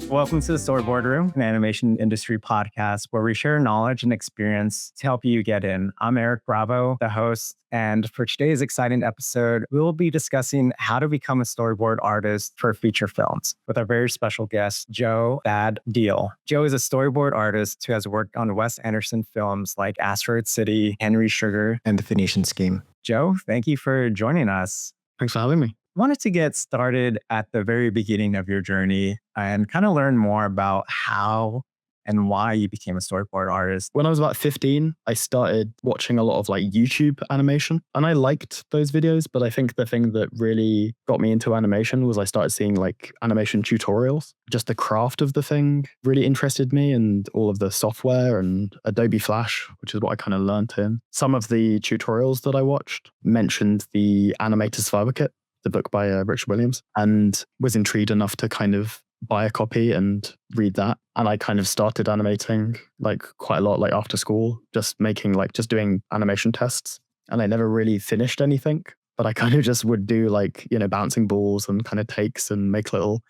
Welcome to the Storyboard Room, an animation industry podcast where we share knowledge and experience to help you get in. I'm Eric Bravo, the host, and for today's exciting episode, we will be discussing how to become a storyboard artist for feature films with our very special guest, Thad Deahl. Joe is a storyboard artist who has worked on Wes Anderson films like Asteroid City, Henry Sugar, and The Phoenician Scheme. Joe, thank you for joining us. Thanks for having me. Wanted to get started at the very beginning of your journey and kind of learn more about how and why you became a storyboard artist. When I was about 15, I started watching a lot of YouTube animation, and I liked those videos, but I think the thing that really got me into animation was I started seeing animation tutorials. Just the craft of the thing really interested me, and all of the software and Adobe Flash, which is what I kind of learned in. Some of the tutorials that I watched mentioned the Animator Survival Kit, the book by Richard Williams, and was intrigued enough to kind of buy a copy and read that. And I kind of started animating quite a lot after school, just doing animation tests. And I never really finished anything, but I kind of just would do bouncing balls and kind of takes and make little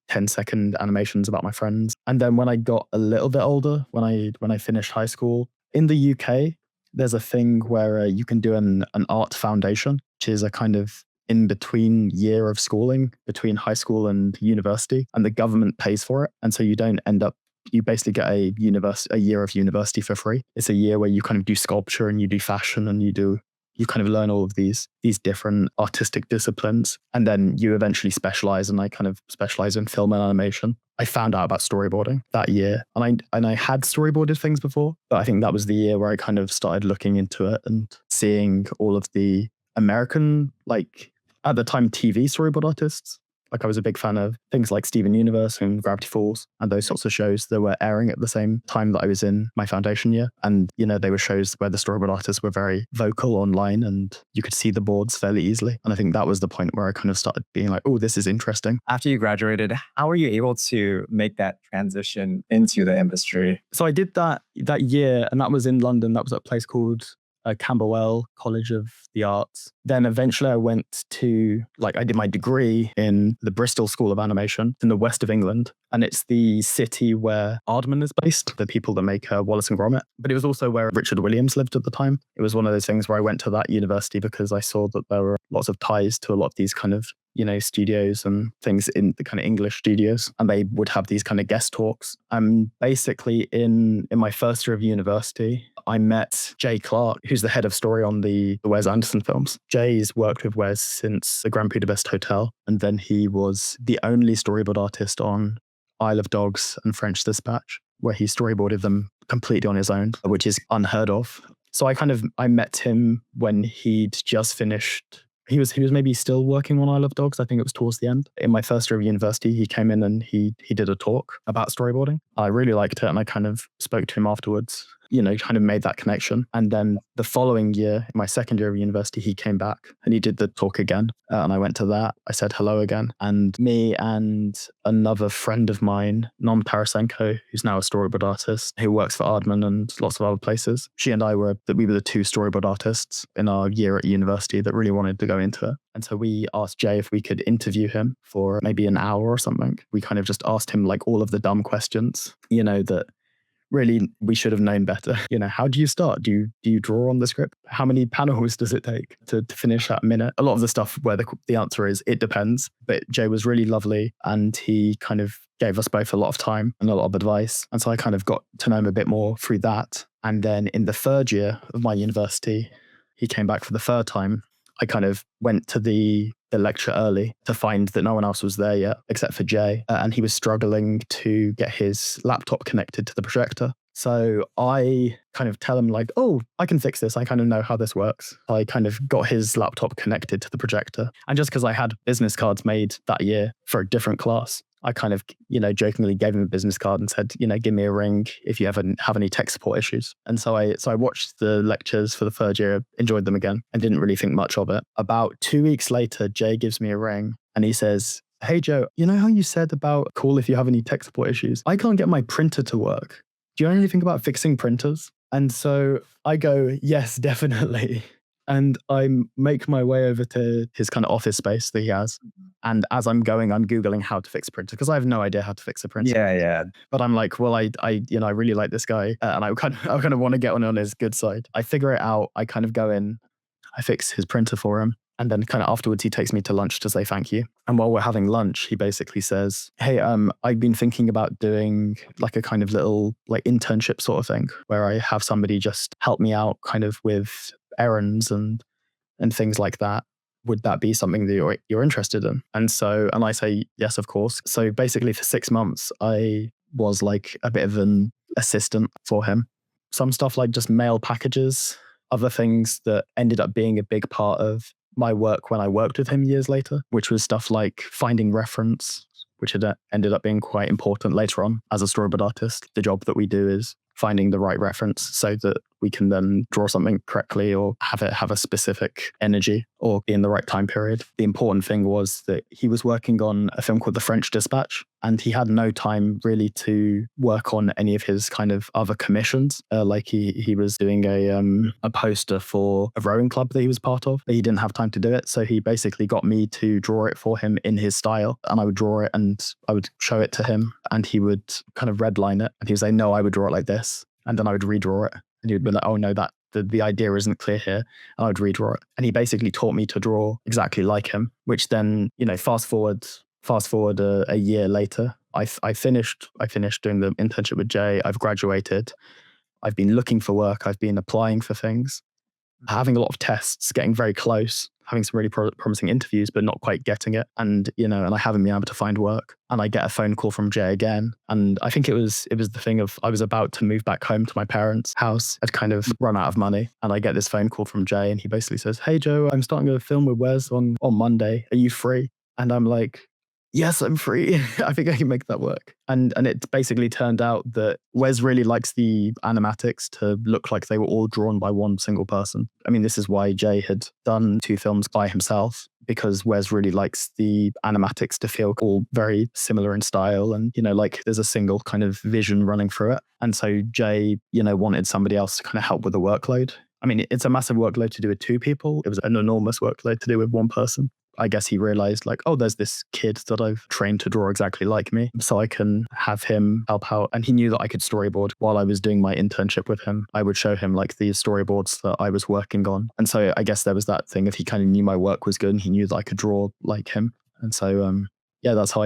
10-second animations about my friends. And then when I got a little bit older, when I finished high school, in the UK, there's a thing where you can do an art foundation, which is a kind of in-between year of schooling between high school and university, and the government pays for it. And so you basically get a year of university for free. It's a year where you kind of do sculpture and you do fashion and you kind of learn all of these different artistic disciplines. And then you eventually specialize, and I kind of specialize in film and animation. I found out about storyboarding that year, and I had storyboarded things before, but I think that was the year where I kind of started looking into it and seeing all of the American, at the time, TV storyboard artists. I was a big fan of things like Steven Universe and Gravity Falls and those sorts of shows that were airing at the same time that I was in my foundation year. And, they were shows where the storyboard artists were very vocal online and you could see the boards fairly easily. And I think that was the point where I kind of started being like, oh, this is interesting. After you graduated, how were you able to make that transition into the industry? So I did that year, and that was in London. That was at a place called Camberwell College of the Arts. Then eventually I went to, I did my degree in the Bristol School of Animation in the west of England. And it's the city where Aardman is based, the people that make Wallace and Gromit. But it was also where Richard Williams lived at the time. It was one of those things where I went to that university because I saw that there were lots of ties to a lot of these kind of studios and things in the kind of English studios, and they would have these kind of guest talks. Basically in my first year of university, I met Jay Clark, who's the head of story on the Wes Anderson films. Jay's worked with Wes since the Grand Budapest Hotel, and then he was the only storyboard artist on Isle of Dogs and French Dispatch, where he storyboarded them completely on his own, which is unheard of. So I met him when he'd just finished. He was maybe still working on Isle of Dogs. I think it was towards the end. In my first year of university, he came in and he did a talk about storyboarding. I really liked it, and I kind of spoke to him afterwards, kind of made that connection. And then the following year, in my second year of university, he came back and he did the talk again. And I went to that. I said hello again. And me and another friend of mine, Nom Tarasenko, who's now a storyboard artist, who works for Aardman and lots of other places. She and I were the two storyboard artists in our year at university that really wanted to go into it. And so we asked Jay if we could interview him for maybe an hour or something. We kind of just asked him all of the dumb questions, that really we should have known better. How do you start? Do you draw on the script? How many panels does it take to finish that minute? A lot of the stuff where the answer is it depends. But Jay was really lovely, and he kind of gave us both a lot of time and a lot of advice. And so I kind of got to know him a bit more through that. And then in the third year of my university, he came back for the third time. I kind of went to the lecture early to find that no one else was there yet except for Jay, and he was struggling to get his laptop connected to the projector. So I kind of tell him oh, I can fix this. I kind of know how this works. I kind of got his laptop connected to the projector. And just because I had business cards made that year for a different class, I kind of, jokingly gave him a business card and said, give me a ring if you ever have any tech support issues. And so I watched the lectures for the third year, enjoyed them again, and didn't really think much of it. About 2 weeks later, Jay gives me a ring and he says, "Hey, Joe, you know how you said about call if you have any tech support issues? I can't get my printer to work. Do you know anything about fixing printers?" And so I go, "Yes, definitely." And I make my way over to his kind of office space that he has. And as I'm going, I'm Googling how to fix a printer because I have no idea how to fix a printer. Yeah. But I'm like, well, I really like this guy, and I kind of want to get on his good side. I figure it out. I kind of go in, I fix his printer for him, and then kind of afterwards he takes me to lunch to say thank you. And while we're having lunch, he basically says, "Hey, I've been thinking about doing like a kind of little like internship sort of thing where I have somebody just help me out, kind of with errands and things like that. Would that be something that you're interested in?" And I say, yes, of course. So basically for 6 months, I was like a bit of an assistant for him. Some stuff like just mail packages, other things that ended up being a big part of my work when I worked with him years later, which was stuff like finding reference, which had ended up being quite important later on as a storyboard artist. The job that we do is finding the right reference so that we can then draw something correctly or have it have a specific energy or be in the right time period. The important thing was that he was working on a film called The French Dispatch, and he had no time really to work on any of his kind of other commissions. Like he was doing a poster for a rowing club that he was part of, but he didn't have time to do it. So he basically got me to draw it for him in his style, and I would draw it and I would show it to him, and he would kind of redline it, and he would say, "No, I would draw it like this," and then I would redraw it. And he would be like, "Oh no, that the idea isn't clear here." And I would redraw it. And he basically taught me to draw exactly like him, which then, fast forward a year later, I finished doing the internship with Jay. I've graduated. I've been looking for work. I've been applying for things, having a lot of tests, getting very close, having some really promising interviews, but not quite getting it. And, and I haven't been able to find work. And I get a phone call from Jay again. And I think it was the thing of, I was about to move back home to my parents' house. I'd kind of run out of money. And I get this phone call from Jay, and he basically says, "Hey, Joe, I'm starting a film with Wes on Monday. Are you free?" And I'm like, "Yes, I'm free. I think I can make that work." And it basically turned out that Wes really likes the animatics to look like they were all drawn by one single person. I mean, this is why Jay had done 2 films by himself, because Wes really likes the animatics to feel all very similar in style, and like there's a single kind of vision running through it. And so Jay, wanted somebody else to kind of help with the workload. I mean, it's a massive workload to do with 2 people. It was an enormous workload to do with 1 person. I guess he realized like, oh, there's this kid that I've trained to draw exactly like me, so I can have him help out. And he knew that I could storyboard. While I was doing my internship with him, I would show him like the storyboards that I was working on. And so I guess there was that thing of, he kind of knew my work was good and he knew that I could draw like him. And so, that's how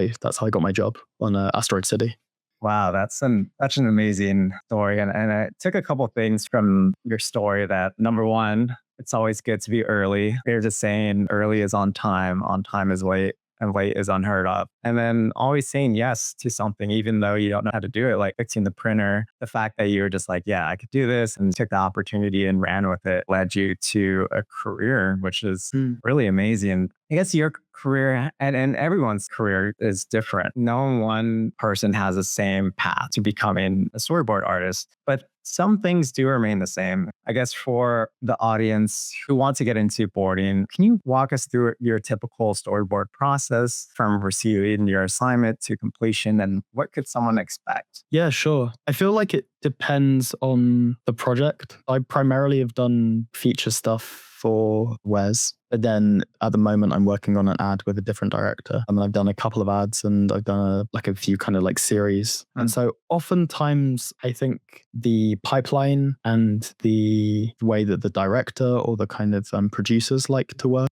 I got my job on Asteroid City. Wow, that's such an amazing story. And I took a couple things from your story. That number one, it's always good to be early. There's a saying, early is on time is late, and late is unheard of. And then always saying yes to something, even though you don't know how to do it, like fixing the printer. The fact that you were just like, yeah, I could do this, and took the opportunity and ran with it, led you to a career, which is really amazing. I guess your career and everyone's career is different. No one person has the same path to becoming a storyboard artist, but some things do remain the same. I guess for the audience who want to get into boarding, can you walk us through your typical storyboard process from receiving your assignment to completion, and what could someone expect? Yeah, sure. I feel like it depends on the project. I primarily have done feature stuff for Wes, but then at the moment I'm working on an ad with a different director. I mean, I've done a couple of ads, and I've done a few kind of like series. And so oftentimes I think the pipeline and the way that the director or the kind of producers like to work,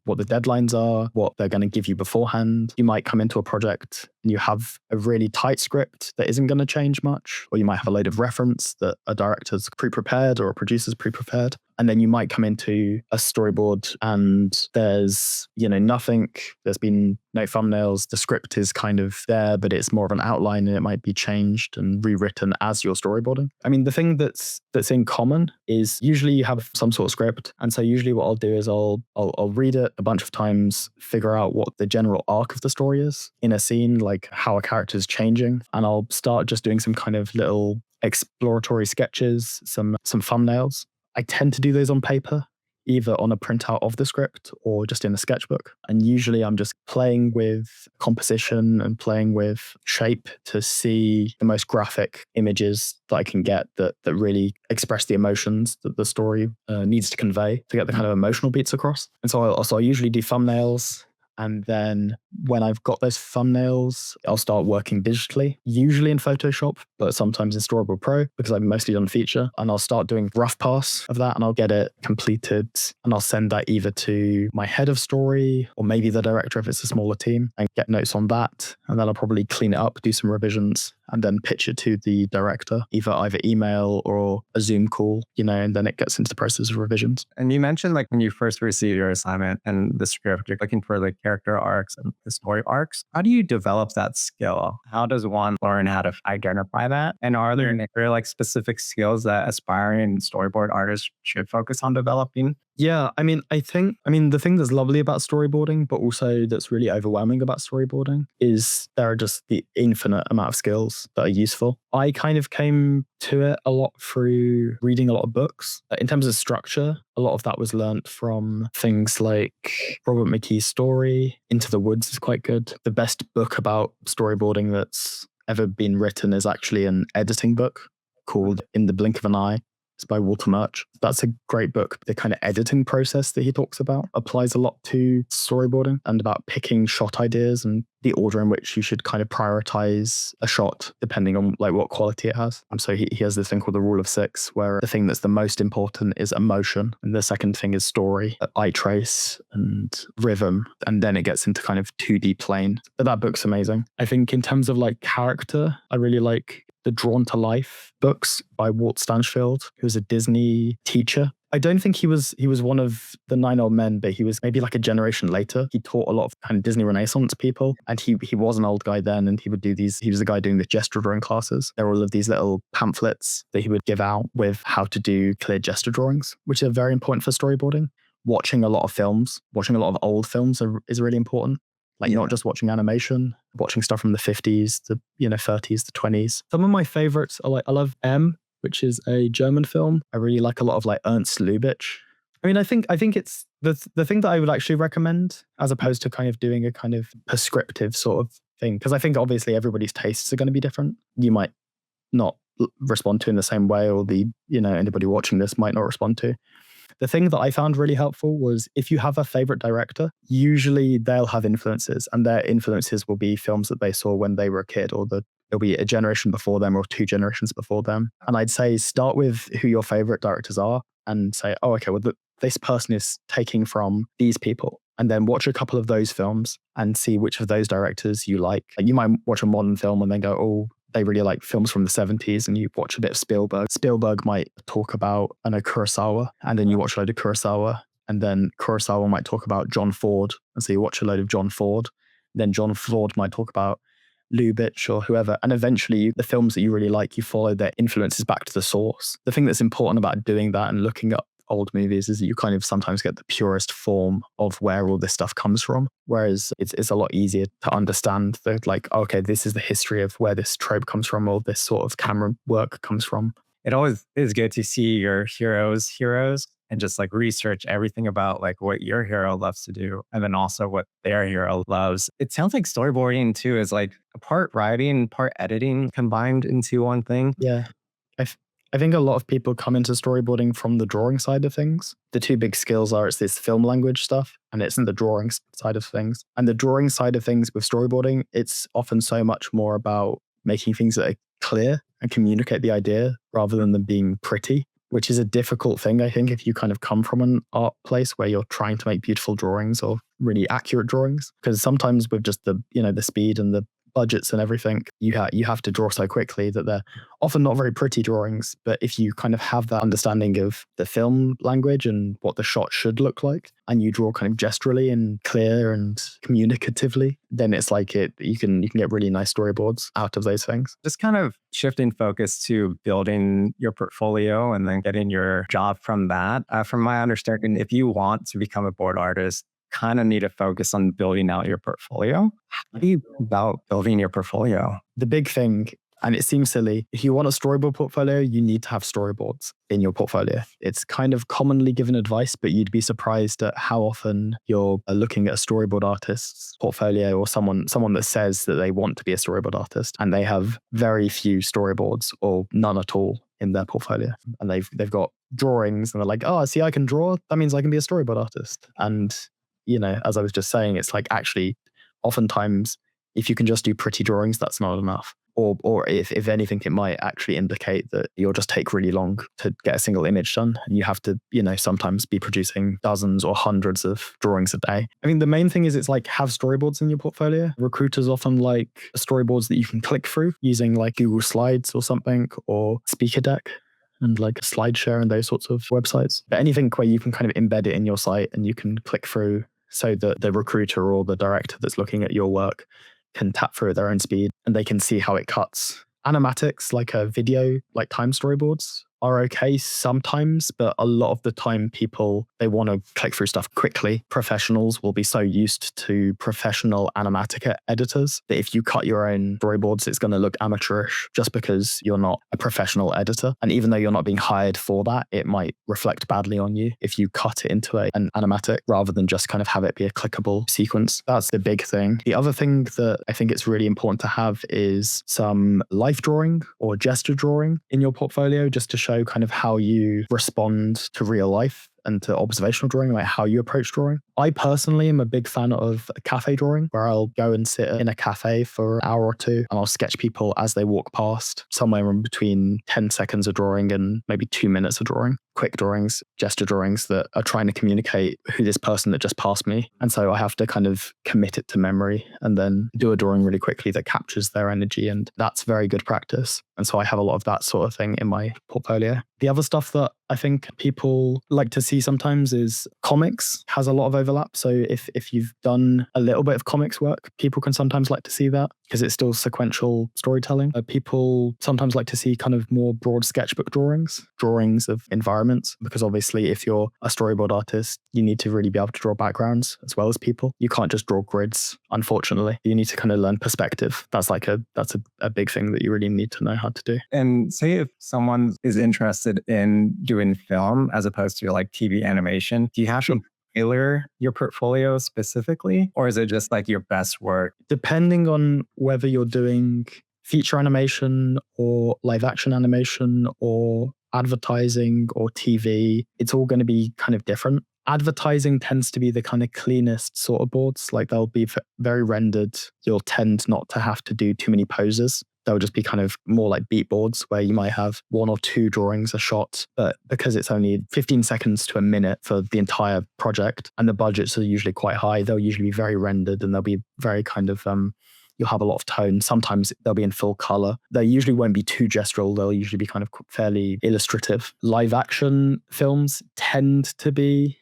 what the deadlines are, what they're going to give you beforehand. You might come into a project and you have a really tight script that isn't going to change much, or you might have a load of reference that a director's pre-prepared or a producer's pre-prepared. And then you might come into a storyboard and there's, nothing, there's been no thumbnails. The script is kind of there, but it's more of an outline, and it might be changed and rewritten as you're storyboarding. I mean, the thing that's in common is usually you have some sort of script. And so usually what I'll do is I'll read it a bunch of times, figure out what the general arc of the story is in a scene, like how a character is changing. And I'll start just doing some kind of little exploratory sketches, some thumbnails. I tend to do those on paper. either on a printout of the script or just in a sketchbook. And usually I'm just playing with composition and playing with shape to see the most graphic images that I can get that really express the emotions that the story needs to convey to get the kind of emotional beats across. And so I usually do thumbnails. And then when I've got those thumbnails, I'll start working digitally, usually in Photoshop, but sometimes in Storyboard Pro because I've mostly done feature. And I'll start doing rough pass of that and I'll get it completed. And I'll send that either to my head of story or maybe the director if it's a smaller team and get notes on that. And then I'll probably clean it up, do some revisions, and then pitch it to the director, either email or a Zoom call, and then it gets into the process of revisions. And you mentioned like when you first received your assignment and the script, you're looking for the character arcs and the story arcs. How do you develop that skill? How does one learn how to identify that? And are there like specific skills that aspiring storyboard artists should focus on developing? Yeah, the thing that's lovely about storyboarding, but also that's really overwhelming about storyboarding is there are just the infinite amount of skills that are useful. I kind of came to it a lot through reading a lot of books. In terms of structure, a lot of that was learnt from things like Robert McKee's Story. Into the Woods is quite good. The best book about storyboarding that's ever been written is actually an editing book called In the Blink of an Eye. It's by Walt Murch. That's a great book. The kind of editing process that he talks about applies a lot to storyboarding and about picking shot ideas and the order in which you should kind of prioritize a shot depending on like what quality it has. And so he has this thing called the rule of 6, where the thing that's the most important is emotion. And the second thing is story, eye trace and rhythm. And then it gets into kind of 2D plane. But that book's amazing. I think in terms of like character, I really like the Drawn to Life books by Walt Stanchfield, who was a Disney teacher. I don't think he was one of the 9 old men, but he was maybe like a generation later. He taught a lot of kind of Disney Renaissance people, and he was an old guy then, and he would do these. He was the guy doing the gesture drawing classes. There were all of these little pamphlets that he would give out with how to do clear gesture drawings, which are very important for storyboarding. Watching a lot of films, watching a lot of old films is really important. Like not just watching animation, watching stuff from the 50s, the 30s, the 20s. Some of my favorites are like I love M, which is a German film. I really like a lot of like Ernst Lubitsch. I think it's the thing that I would actually recommend as opposed to kind of doing a kind of prescriptive sort of thing, because I think obviously everybody's tastes are going to be different. You might not respond to in the same way, or anybody watching this might not respond to. The thing that I found really helpful was if you have a favorite director, usually they'll have influences, and their influences will be films that they saw when they were a kid, or it'll be a generation before them or 2 generations before them. And I'd say start with who your favorite directors are and say, oh, okay, well, this person is taking from these people. And then watch a couple of those films and see which of those directors you like. You might watch a modern film and then go, oh, they really like films from the 70s, and you watch a bit of Spielberg. Spielberg might talk about Kurosawa, and then you watch a load of Kurosawa, and then Kurosawa might talk about John Ford, and so you watch a load of John Ford. Then John Ford might talk about Lubitsch or whoever, and eventually the films that you really like, you follow their influences back to the source. The thing that's important about doing that and looking up old movies is that you kind of sometimes get the purest form of where all this stuff comes from, whereas it's a lot easier to understand that, like, okay, this is the history of where this trope comes from, or this sort of camera work comes from. It always is good to see your heroes and just like research everything about like what your hero loves to do, and then also what their hero loves. It sounds like storyboarding too is like a part writing, part editing combined into one thing. Yeah. I think a lot of people come into storyboarding from the drawing side of things. The 2 big skills are it's this film language stuff and it's the drawing side of things. And the drawing side of things with storyboarding, it's often so much more about making things that are clear and communicate the idea rather than them being pretty, which is a difficult thing, I think, if you kind of come from an art place where you're trying to make beautiful drawings or really accurate drawings. Because sometimes with just the speed and the budgets and everything, you have to draw so quickly that they're often not very pretty drawings. But if you kind of have that understanding of the film language and what the shot should look like, and you draw kind of gesturally and clear and communicatively, then it's like you can get really nice storyboards out of those things. Just kind of shifting focus to building your portfolio and then getting your job from that. From my understanding, if you want to become a board artist, kind of need to focus on building out your portfolio. How do you go about building your portfolio? The big thing And it seems silly. If you want a storyboard portfolio, you need to have storyboards in your portfolio. It's kind of commonly given advice, but you'd be surprised at how often you're looking at a storyboard artist's portfolio or someone that says that they want to be a storyboard artist and they have very few storyboards or none at all in their portfolio. And they've got drawings and they're like, oh, see, I can draw. That means I can be a storyboard artist. And, as I was just saying, it's like actually oftentimes if you can just do pretty drawings, that's not enough. Or if anything, it might actually indicate that you'll just take really long to get a single image done. And you have to, sometimes be producing dozens or hundreds of drawings a day. I mean, the main thing is it's like have storyboards in your portfolio. Recruiters often like storyboards that you can click through using like Google Slides or something or Speaker Deck and like SlideShare and those sorts of websites. But anything where you can kind of embed it in your site and you can click through so that the recruiter or the director that's looking at your work can tap through at their own speed and they can see how it cuts. Animatics, like a video, like time storyboards, are okay sometimes, but a lot of the time they want to click through stuff quickly. Professionals will be so used to professional animatic editors that if you cut your own storyboards, it's going to look amateurish just because you're not a professional editor. And even though you're not being hired for that, it might reflect badly on you if you cut it into an animatic rather than just kind of have it be a clickable sequence. That's the big thing. The other thing that I think it's really important to have is some life drawing or gesture drawing in your portfolio just to show kind of how you respond to real life and to observational drawing, like how you approach drawing. I personally am a big fan of a cafe drawing where I'll go and sit in a cafe for an hour or two and I'll sketch people as they walk past, somewhere in between 10 seconds of drawing and maybe 2 minutes of drawing. Quick drawings, gesture drawings that are trying to communicate who this person that just passed me. And so I have to kind of commit it to memory and then do a drawing really quickly that captures their energy. And that's very good practice. And so I have a lot of that sort of thing in my portfolio. The other stuff that I think people like to see sometimes is comics has a lot of overlap. So if you've done a little bit of comics work, people can sometimes like to see that because it's still sequential storytelling. People sometimes like to see kind of more broad sketchbook drawings of environments, because obviously if you're a storyboard artist, you need to really be able to draw backgrounds as well as people. You can't just draw grids, unfortunately. You need to kind of learn perspective. That's a big thing that you really need to know how to do. And say if someone is interested in doing film as opposed to like TV animation, do you have to tailor your portfolio specifically, or is it just like your best work? Depending on whether you're doing feature animation or live action animation or advertising or TV, it's all going to be kind of different. Advertising tends to be the kind of cleanest sort of boards. Like they'll be very rendered. You'll tend not to have to do too many poses. They'll just be kind of more like beat boards where you might have 1 or 2 drawings a shot. But because it's only 15 seconds to a minute for the entire project and the budgets are usually quite high, they'll usually be very rendered and they'll be very kind of, you'll have a lot of tone. Sometimes they'll be in full color. They usually won't be too gestural. They'll usually be kind of fairly illustrative. Live action films tend to be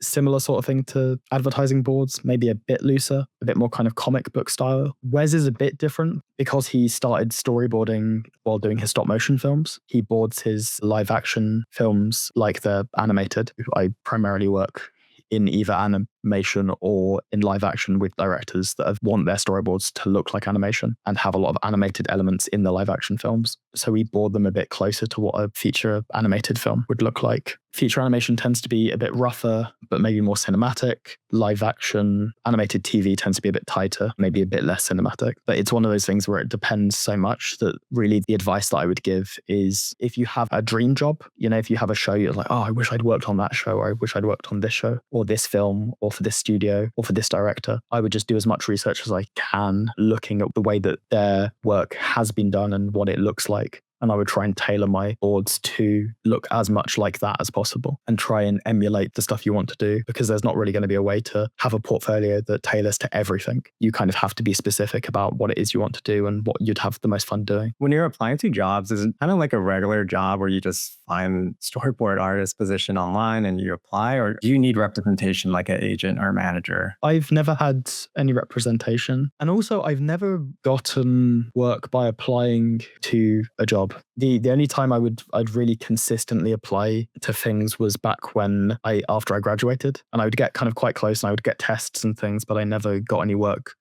similar sort of thing to advertising boards, maybe a bit looser, a bit more kind of comic book style. Wes is a bit different because he started storyboarding while doing his stop motion films. He boards his live action films like they're animated. I primarily work in either animation or in live action with directors that want their storyboards to look like animation and have a lot of animated elements in the live action films. So we board them a bit closer to what a feature animated film would look like. Feature animation tends to be a bit rougher, but maybe more cinematic. Live action, animated TV tends to be a bit tighter, maybe a bit less cinematic. But it's one of those things where it depends so much that really the advice that I would give is if you have a dream job, if you have a show, you're like, oh, I wish I'd worked on that show, or I wish I'd worked on this show, or this film, or for this studio, or for this director. I would just do as much research as I can, looking at the way that their work has been done and what it looks like. And I would try and tailor my boards to look as much like that as possible and try and emulate the stuff you want to do, because there's not really going to be a way to have a portfolio that tailors to everything. You kind of have to be specific about what it is you want to do and what you'd have the most fun doing. When you're applying to jobs, is it kind of like a regular job where you just find storyboard artist position online and you apply, or do you need representation like an agent or manager? I've never had any representation. And also I've never gotten work by applying to a job. The only time I'd really consistently apply to things was back when after I graduated, and I would get kind of quite close and I would get tests and things, but I never got any work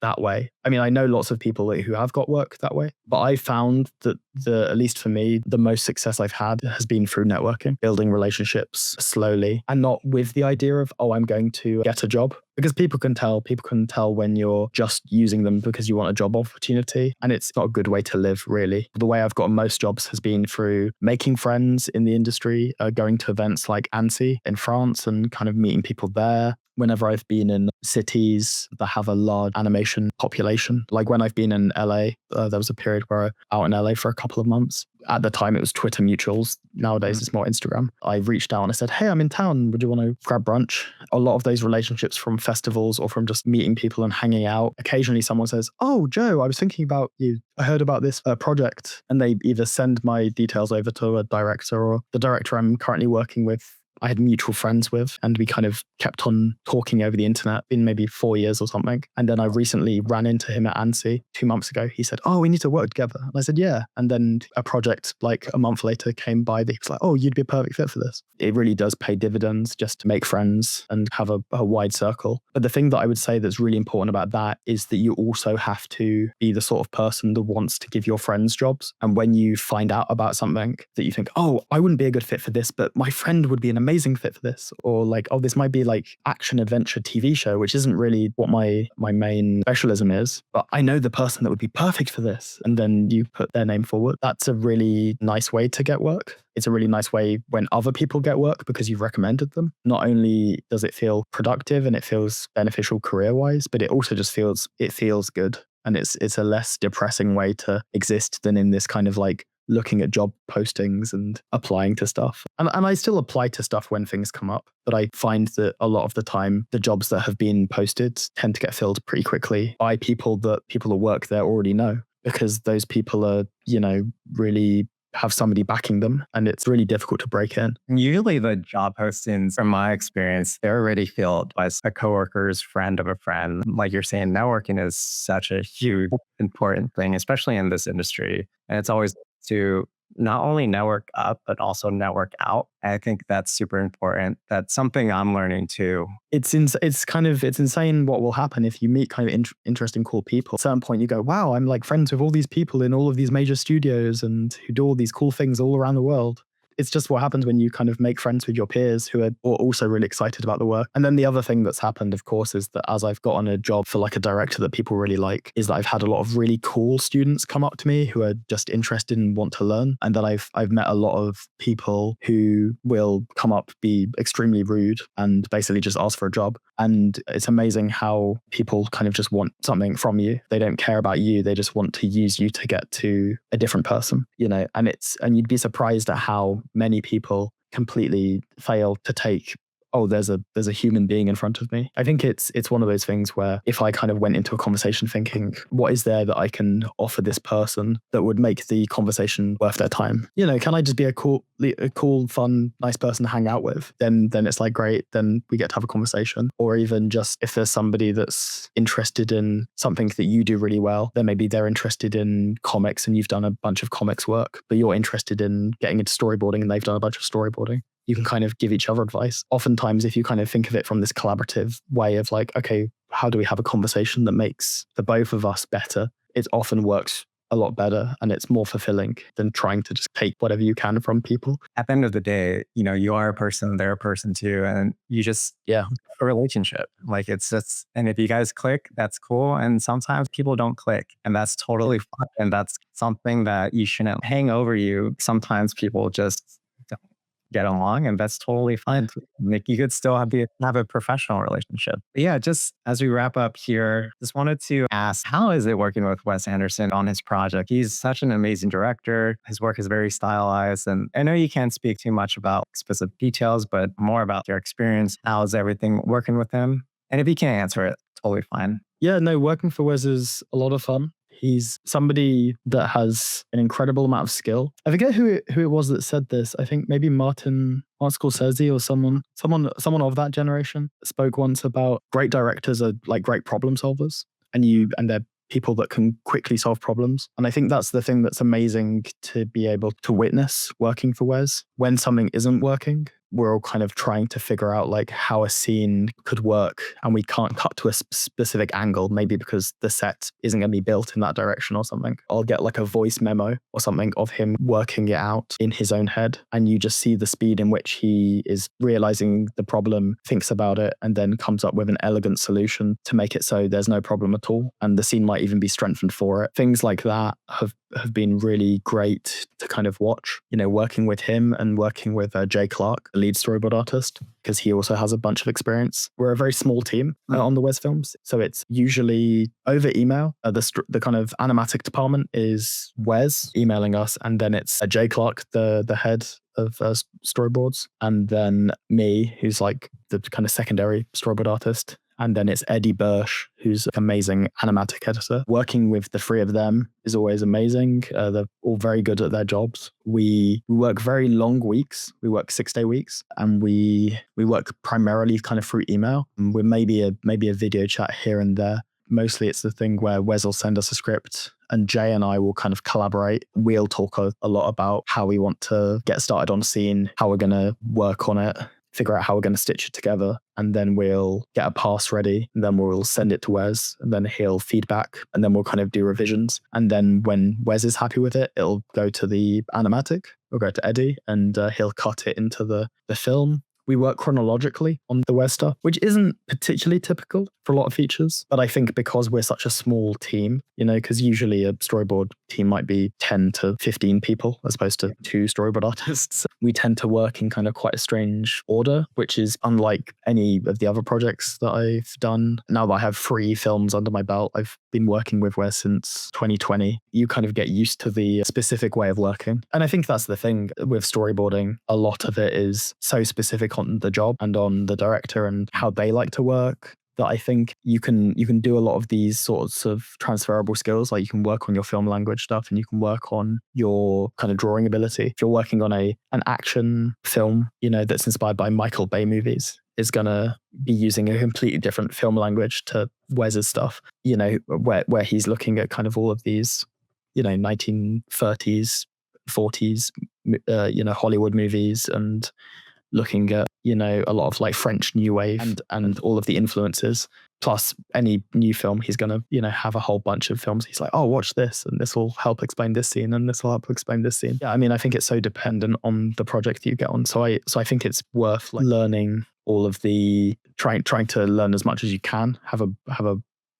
that way. I mean, I know lots of people who have got work that way, but I found that at least for me, the most success I've had has been through networking, building relationships slowly, and not with the idea of, oh, I'm going to get a job. Because people can tell when you're just using them because you want a job opportunity. And it's not a good way to live, really. The way I've gotten most jobs has been through making friends in the industry, going to events like ANSI in France and kind of meeting people there. Whenever I've been in cities that have a large animation population, like when I've been in LA, there was a period where I was out in LA for a couple of months. At the time, it was Twitter mutuals. Nowadays, it's more Instagram. I reached out and I said, hey, I'm in town. Would you want to grab brunch? A lot of those relationships from festivals or from just meeting people and hanging out. Occasionally, someone says, oh, Joe, I was thinking about you. I heard about this project. And they either send my details over to a director, or the director I'm currently working with I had mutual friends with, and we kind of kept on talking over the internet in maybe 4 years or something. And then I recently ran into him at ANSI 2 months ago. He said, oh, we need to work together. And I said, yeah. And then a project like a month later came by that he was like, oh, you'd be a perfect fit for this. It really does pay dividends just to make friends and have a wide circle. But the thing that I would say that's really important about that is that you also have to be the sort of person that wants to give your friends jobs. And when you find out about something that you think, oh, I wouldn't be a good fit for this, but my friend would be an amazing fit for this, or like, oh, this might be like action adventure TV show, which isn't really what my main specialism is, but I know the person that would be perfect for this, and then you put their name forward. That's a really nice way to get work. It's a really nice way when other people get work because you've recommended them. Not only does it feel productive and it feels beneficial career-wise, but it also just feels good. And it's a less depressing way to exist than in this kind of like looking at job postings and applying to stuff. And I still apply to stuff when things come up, but I find that a lot of the time, the jobs that have been posted tend to get filled pretty quickly by people that work there already know, because those people are, really have somebody backing them, and it's really difficult to break in. Usually the job postings, from my experience, they're already filled by a coworker's friend of a friend. Like you're saying, networking is such a huge, important thing, especially in this industry. And it's always to not only network up, but also network out. I think that's super important. That's something I'm learning too. It's insane what will happen if you meet kind of interesting, cool people. At a certain point, you go, wow, I'm like friends with all these people in all of these major studios and who do all these cool things all around the world. It's just what happens when you kind of make friends with your peers who are also really excited about the work. And then the other thing that's happened, of course, is that as I've gotten a job for like a director that people really like, is that I've had a lot of really cool students come up to me who are just interested and want to learn. And that I've met a lot of people who will come up, be extremely rude and basically just ask for a job. And it's amazing how people kind of just want something from you. They don't care about you. They just want to use you to get to a different person, and you'd be surprised at how many people completely fail to take, oh, there's a human being in front of me. I think it's one of those things where if I kind of went into a conversation thinking, what is there that I can offer this person that would make the conversation worth their time? Can I just be a cool, fun, nice person to hang out with? Then it's like, great, then we get to have a conversation. Or even just if there's somebody that's interested in something that you do really well, then maybe they're interested in comics and you've done a bunch of comics work, but you're interested in getting into storyboarding and they've done a bunch of storyboarding. You can kind of give each other advice. Oftentimes, if you kind of think of it from this collaborative way of like, okay, how do we have a conversation that makes the both of us better? It often works a lot better and it's more fulfilling than trying to just take whatever you can from people. At the end of the day, you are a person, they're a person too. And you just, a relationship. Like it's just, and if you guys click, that's cool. And sometimes people don't click and that's totally fine. And that's something that you shouldn't hang over you. Sometimes people just don't get along, and that's totally fine. Like you could still have a professional relationship. But yeah, just as we wrap up here, just wanted to ask, how is it working with Wes Anderson on his project? He's such an amazing director. His work is very stylized, and I know you can't speak too much about specific details, but more about your experience. How is everything working with him? And if you can't answer it, totally fine. Yeah, no, working for Wes is a lot of fun. He's somebody that has an incredible amount of skill. I forget who it was that said this. I think maybe Martin Scorsese or someone of that generation spoke once about great directors are like great problem solvers, and they're people that can quickly solve problems. And I think that's the thing that's amazing to be able to witness working for Wes. When something isn't working, we're all kind of trying to figure out like how a scene could work, and we can't cut to a specific angle, maybe because the set isn't going to be built in that direction or something. I'll get like a voice memo or something of him working it out in his own head, and you just see the speed in which he is realizing the problem, thinks about it, and then comes up with an elegant solution to make it so there's no problem at all, and the scene might even be strengthened for it. Things like that have been really great to kind of watch, working with him and working with Jay Clark, the lead storyboard artist, because he also has a bunch of experience. We're a very small team on the Wes films, so it's usually over email. The kind of animatic department is Wes emailing us, and then it's Jay Clark, the head of storyboards, and then me, who's like the kind of secondary storyboard artist. And then it's Eddie Bursch, who's an amazing animatic editor. Working with the three of them is always amazing. They're all very good at their jobs. We work very long weeks. We work 6-day weeks, and we work primarily kind of through email. And we're maybe a video chat here and there. Mostly it's the thing where Wes will send us a script and Jay and I will kind of collaborate. We'll talk a lot about how we want to get started on a scene, how we're going to work on it, figure out how we're going to stitch it together, and then we'll get a pass ready, and then we'll send it to Wes, and then he'll feedback, and then we'll kind of do revisions. And then when Wes is happy with it, it'll go to the animatic, or go to Eddie, and he'll cut it into the film. We work chronologically on the Wes stuff, which isn't particularly typical for a lot of features. But I think because we're such a small team, because usually a storyboard team might be 10 to 15 people as opposed to 2 storyboard artists, we tend to work in kind of quite a strange order, which is unlike any of the other projects that I've done. Now that I have 3 films under my belt, I've been working with Wes since 2020. You kind of get used to the specific way of working. And I think that's the thing with storyboarding. A lot of it is so specific on the job and on the director and how they like to work, that I think you can do a lot of these sorts of transferable skills. Like you can work on your film language stuff, and you can work on your kind of drawing ability. If you're working on an action film, that's inspired by Michael Bay movies, is going to be using a completely different film language to Wes's stuff, where he's looking at kind of all of these, 1930s, 40s, Hollywood movies, and looking at, a lot of like French New Wave and all of the influences. Plus any new film, he's going to, have a whole bunch of films. He's like, oh, watch this, and this will help explain this scene, and this will help explain this scene. Yeah, I mean, I think it's so dependent on the project that you get on. So I think it's worth like learning all of the, trying to learn as much as you can, have a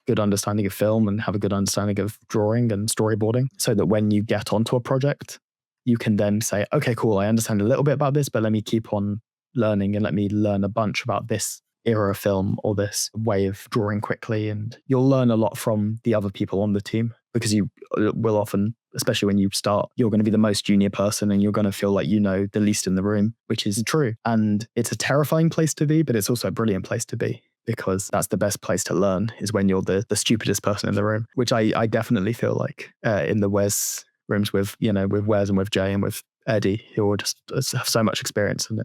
good understanding of film and have a good understanding of drawing and storyboarding, so that when you get onto a project, you can then say, okay, cool, I understand a little bit about this, but let me keep on learning and let me learn a bunch about this era of film or this way of drawing quickly. And you'll learn a lot from the other people on the team, because you will often, especially when you start, you're going to be the most junior person and you're going to feel like the least in the room, which is true. And it's a terrifying place to be, but it's also a brilliant place to be, because that's the best place to learn, is when you're the stupidest person in the room, which I definitely feel like in the Wes rooms with Wes and with Jay and with Eddie, who all just have so much experience, and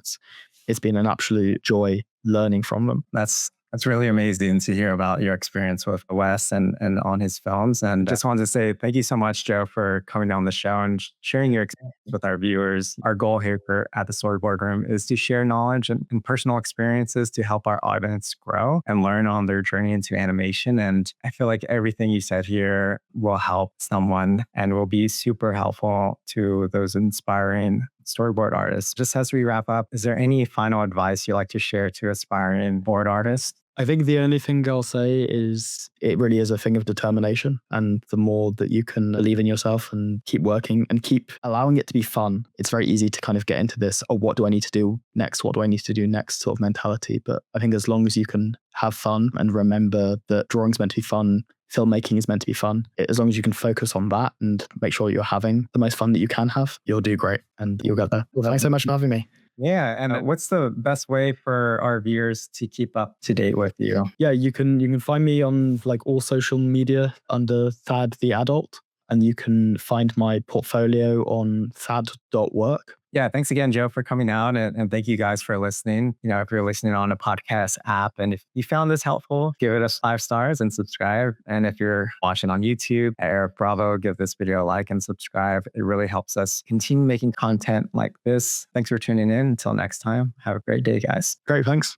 it's been an absolute joy learning from them. That's really amazing to hear about your experience with Wes and on his films. And just wanted to say thank you so much, Joe, for coming on the show and sharing your experience with our viewers. Our goal here at the Storyboard Room is to share knowledge and personal experiences to help our audience grow and learn on their journey into animation. And I feel like everything you said here will help someone and will be super helpful to those inspiring storyboard artists. Just as we wrap up, is there any final advice you'd like to share to aspiring board artists? I think the only thing I'll say is it really is a thing of determination. And the more that you can believe in yourself and keep working and keep allowing it to be fun, it's very easy to kind of get into this, oh, what do I need to do next? What do I need to do next sort of mentality. But I think as long as you can have fun and remember that drawing's meant to be fun, filmmaking is meant to be fun, as long as you can focus on that and make sure you're having the most fun that you can have, you'll do great and you'll get there. Well, thanks so much for having me. Yeah. And what's the best way for our viewers to keep up to date with you? Yeah, you can find me on like all social media under Thad the Adult. And you can find my portfolio on thad.work. Yeah, thanks again, Joe, for coming out. And thank you guys for listening. If you're listening on a podcast app and if you found this helpful, give it us 5 stars and subscribe. And if you're watching on YouTube, Eric Bravo, give this video a like and subscribe. It really helps us continue making content like this. Thanks for tuning in. Until next time, have a great day, guys. Great, thanks.